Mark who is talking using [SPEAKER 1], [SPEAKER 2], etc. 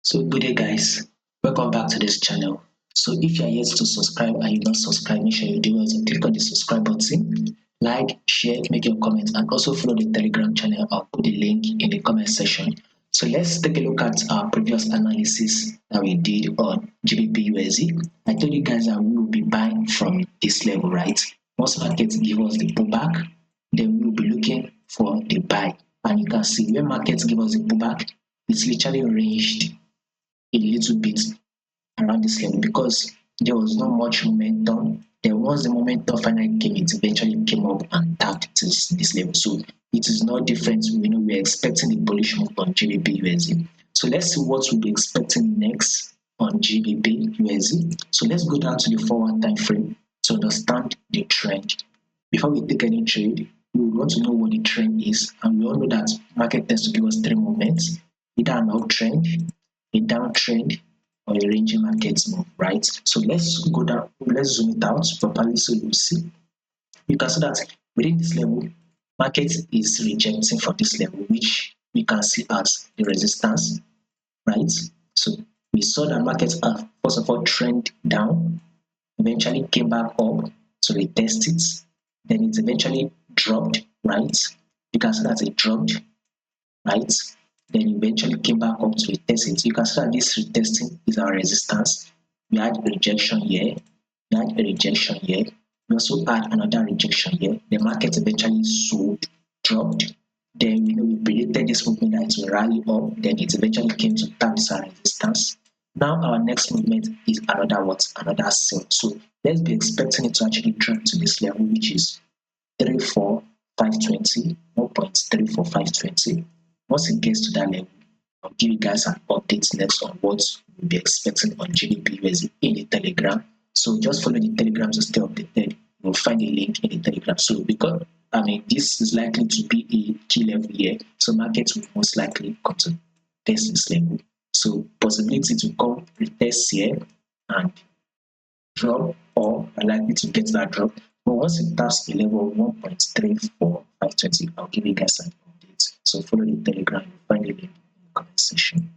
[SPEAKER 1] So good day guys, welcome back to this channel. So if you are yet to subscribe and you not subscribe, make sure you do it. Click on the subscribe button, like, share, make your comment, and also follow the Telegram channel. I'll put the link in the comment section. So let's take a look at our previous analysis that we did on GBPUSD. I told you guys that we will be buying from this level, right? Once markets give us the pullback, then we will be looking for the buy. And you can see when markets give us the pullback, it's literally ranged a little bit around this level because there was not much momentum. Then once the momentum finally came, it eventually came up and tapped this level. So it is not different. We're expecting a bullish move on GBP USD. So let's see what we'll be expecting next on GBP USD. So let's go down to the forward time frame to understand the trend. Before we take any trade, we want to know what the trend is, and we all know that market tends to give us three movements: either an uptrend, a downtrend, or a ranging market move, right? So let's go down, let's zoom it out properly so you see. You can see that within this level, market is rejecting from this level, which we can see as the resistance, right? So we saw that markets have first of all trend down, eventually came back up to retest it, then it eventually dropped, right? You can see that it dropped, right? Then eventually came back up to retest it. You can see that this retesting is our resistance. We had a rejection here, we had a rejection here, we also had another rejection here. The market eventually sold, dropped. Then we predicted this movement that it will rally up, then it eventually came to tap this resistance. Now our next movement is another sell. So let's be expecting it to actually drop to this level, which is 34520, 1.34520. Once it gets to that level, I'll give you guys an update next on what we'll be expecting on GBPUSD in the Telegram. So just follow the Telegram to stay updated. You'll find a link in the Telegram. So because this is likely to be a key level here, so markets will most likely come to test this level. So possibility to come retest here and drop, or are likely to get that drop. But once it taps the level of 1.34520, I'll give you guys an update. So follow the Telegram, you'll find the link in the comment section.